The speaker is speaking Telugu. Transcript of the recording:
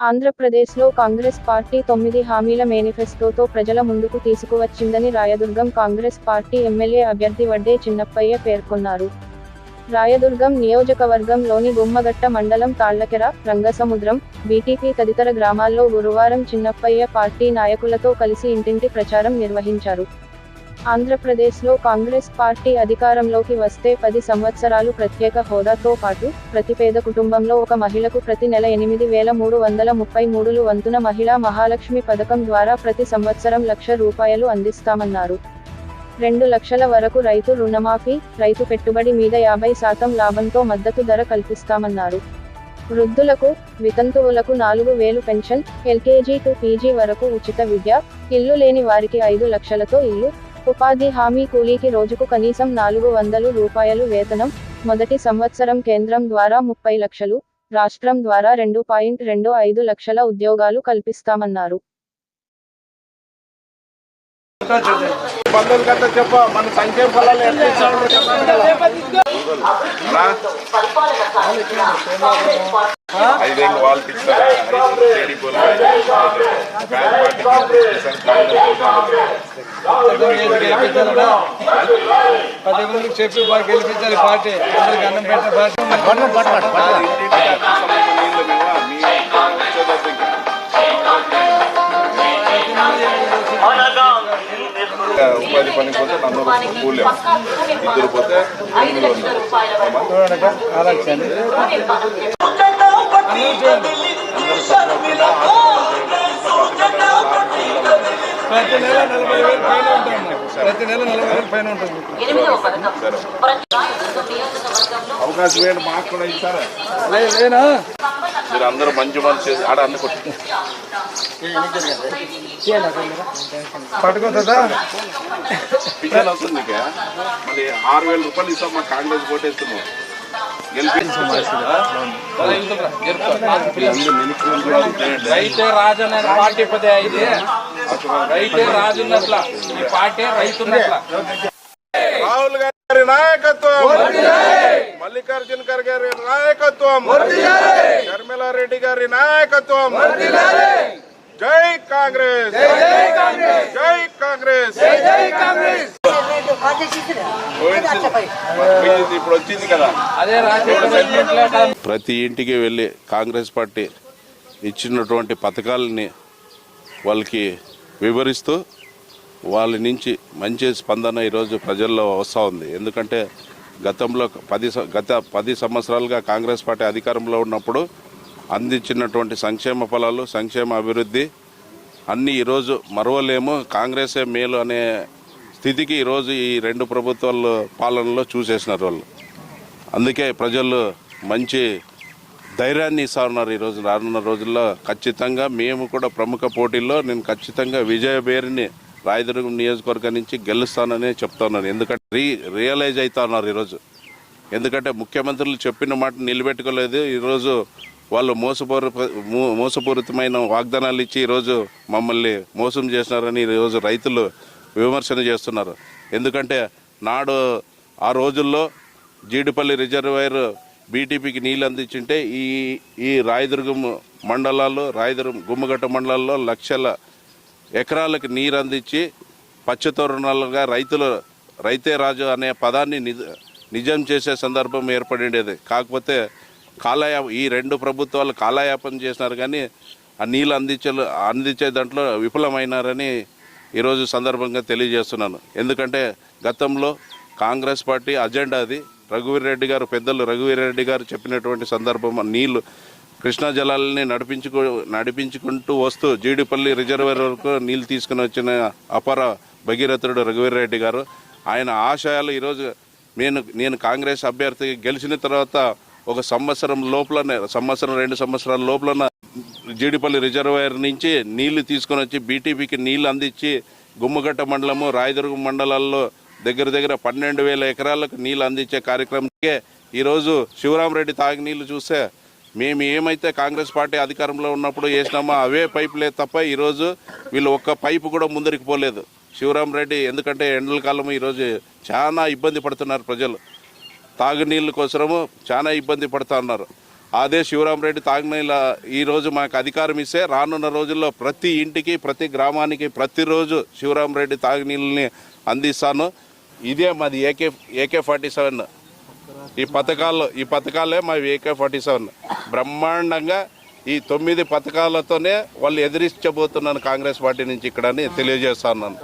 ఆంధ్రప్రదేశ్లో కాంగ్రెస్ పార్టీ 9 హామీల మేనిఫెస్టోతో ప్రజల ముందుకు తీసుకువచ్చిందని రాయదుర్గం కాంగ్రెస్ పార్టీ ఎమ్మెల్యే అభ్యర్థి వడ్డే చిన్నప్పయ్య పేర్కొన్నారు. రాయదుర్గం నియోజకవర్గంలోని గుమ్మగట్ట మండలం తాళ్లకెర, రంగసముద్రం, బీటీపీ తదితర గ్రామాల్లో గురువారం చిన్నప్పయ్య పార్టీ నాయకులతో కలిసి ఇంటింటి ప్రచారం నిర్వహించారు. ఆంధ్రప్రదేశ్లో కాంగ్రెస్ పార్టీ అధికారంలోకి వస్తే 10 సంవత్సరాలు ప్రత్యేక హోదాతో పాటు ప్రతి పేద కుటుంబంలో ఒక మహిళకు ప్రతి నెల 8,333 వంతున మహిళా మహాలక్ష్మి పథకం ద్వారా ప్రతి సంవత్సరం ₹1,00,000 అందిస్తామన్నారు. 2 లక్షల వరకు రైతు రుణమాఫీ, రైతు పెట్టుబడి మీద 50% లాభంతో మద్దతు ధర కల్పిస్తామన్నారు. వృద్ధులకు, వితంతువులకు 4,000 పెన్షన్, ఎల్కేజీ టు పీజీ వరకు ఉచిత విద్య, ఇల్లు లేని వారికి 5 లక్షలతో ఇల్లు, ఉపాధి హామీ కూలీకి రోజుకు కనీసం ₹400 వేతనం, మొదటి సంవత్సరం కేంద్రం ద్వారా 30 లక్షలు, రాష్ట్రం ద్వారా 2.25 లక్షల ఉద్యోగాలు కల్పిస్తామన్నారు. మన సంక్షేమ ఫలాలు ఐదేళ్ళు వాళ్ళు ఇచ్చారు. చెప్పి బాగా గెలిపించాలి పార్టీ, అన్నం పెట్టిన ఉపాధి పని పోతే 100 కూలి, ఇద్దరు పోతే 800. ప్రతి నెల 40,000 పైన ఉంటుంది. అవకాశం ఏంటి మాకు కూడా ఇస్తారా? లేనా మీరు అందరూ మంచి మనసు చేసి ఆడ అందుకుంటారు. పట్టుకోతుందా పిల్లలు అవుతుంది నీకు మళ్ళీ ₹6,000 ఇస్తాం. మా కాంగ్రెస్ ఓటేస్తున్నాం, రైతే రాజన్న పార్టీ పదే ఇది రైతే రాజున్నట్ల ఈ పార్టీ రైతున్నట్ల. రాహుల్ గారి నాయకత్వం, మల్లికార్జున ఖర్గే గారి నాయకత్వం, షర్మిలారెడ్డి గారి నాయకత్వం. జై కాంగ్రెస్, జై కాంగ్రెస్. ఇప్పుడు వచ్చింది కదా, ప్రతి ఇంటికి వెళ్ళి కాంగ్రెస్ పార్టీ ఇచ్చినటువంటి పథకాలని వాళ్ళకి వివరిస్తూ వాళ్ళ నుంచి మంచి స్పందన ఈరోజు ప్రజల్లో వస్తూ ఉంది. ఎందుకంటే గతంలో గత 10 సంవత్సరాలుగా కాంగ్రెస్ పార్టీ అధికారంలో ఉన్నప్పుడు అందించినటువంటి సంక్షేమ ఫలాలు, సంక్షేమ అభివృద్ధి అన్నీ ఈరోజు మరవలేము. కాంగ్రెసే మేలు అనే స్థితికి ఈరోజు ఈ 2 ప్రభుత్వాల పాలనలో చూసేసినారు వాళ్ళు. అందుకే ప్రజలు మంచి ధైర్యాన్ని ఇస్తా ఉన్నారు. ఈరోజు రానున్న రోజుల్లో ఖచ్చితంగా మేము కూడా ప్రముఖ పోటీల్లో నేను ఖచ్చితంగా విజయబేరిని రాయదుర్గం నియోజకవర్గం నుంచి గెలుస్తానని చెప్తా ఉన్నాను. ఎందుకంటే రియలైజ్ అవుతా ఉన్నారు ఈరోజు. ఎందుకంటే ముఖ్యమంత్రులు చెప్పిన మాట నిలబెట్టుకోలేదు. ఈరోజు వాళ్ళు మోసపూరితమైన వాగ్దానాలు ఇచ్చి ఈరోజు మమ్మల్ని మోసం చేసినారని ఈరోజు రైతులు విమర్శన చేస్తున్నారు. ఎందుకంటే నాడు ఆ రోజుల్లో జీడిపల్లి రిజర్వాయర్ బీటీపీకి నీళ్ళు అందించింటే ఈ రాయదుర్గం మండలాల్లో, రాయదుర్గం గుమ్మగట్ట మండలాల్లో లక్షల ఎకరాలకు నీరు అందించి పచ్చతోరణాలుగా రైతే రాజు అనే పదాన్ని నిజం చేసే సందర్భం ఏర్పడిండేది. కాకపోతే ఈ 2 ప్రభుత్వాలు కాలయాపన చేసినారు, కానీ ఆ నీళ్ళు అందించే దాంట్లో విఫలమైనారని ఈరోజు సందర్భంగా తెలియజేస్తున్నాను. ఎందుకంటే గతంలో కాంగ్రెస్ పార్టీ అజెండా అది. పెద్దలు రఘువీర్ రెడ్డి గారు చెప్పినటువంటి సందర్భం నీళ్లు కృష్ణా జలాలని నడిపించుకుంటూ వస్తూ జీడిపల్లి రిజర్వాయర్ వరకు నీళ్ళు తీసుకుని వచ్చిన అపర భగీరథుడు రఘువీర్ రెడ్డి గారు. ఆయన ఆశయాలు ఈరోజు నేను కాంగ్రెస్ అభ్యర్థి గెలిచిన తర్వాత ఒక సంవత్సరం 2 సంవత్సరాల లోపల జీడిపల్లి రిజర్వాయర్ నుంచి నీళ్లు తీసుకొని వచ్చి బీటీపీకి నీళ్లు అందించి గుమ్మగట్ట మండలము, రాయదుర్గం మండలాల్లో దగ్గర 12,000 ఎకరాలకు నీళ్ళు అందించే కార్యక్రమంకే ఈరోజు శివరామరెడ్డి తాగి నీళ్లు చూస్తే మేము ఏమైతే కాంగ్రెస్ పార్టీ అధికారంలో ఉన్నప్పుడు వేసినామో అవే పైపులే తప్ప ఈరోజు వీళ్ళు ఒక్క పైపు కూడా ముందరికి పోలేదు. శివరామరెడ్డి ఎందుకంటే ఎండల కాలం ఈరోజు చాలా ఇబ్బంది పడుతున్నారు ప్రజలు. తాగునీళ్ళ కోసము చాలా ఇబ్బంది పడుతూ ఉన్నారు. అదే శివరామరెడ్డి తాగునీళ్ళ ఈరోజు మాకు అధికారం ఇస్తే రానున్న రోజుల్లో ప్రతి ఇంటికి ప్రతి గ్రామానికి ప్రతిరోజు శివరామరెడ్డి తాగునీళ్ళని అందిస్తాను. ఇదే మాది AK-47 ఈ పథకాలే మావి AK-47 బ్రహ్మాండంగా ఈ 9 పథకాలతోనే వాళ్ళు ఎదిరించబోతున్నాను కాంగ్రెస్ పార్టీ నుంచి ఇక్కడ అని తెలియజేస్తున్నాను.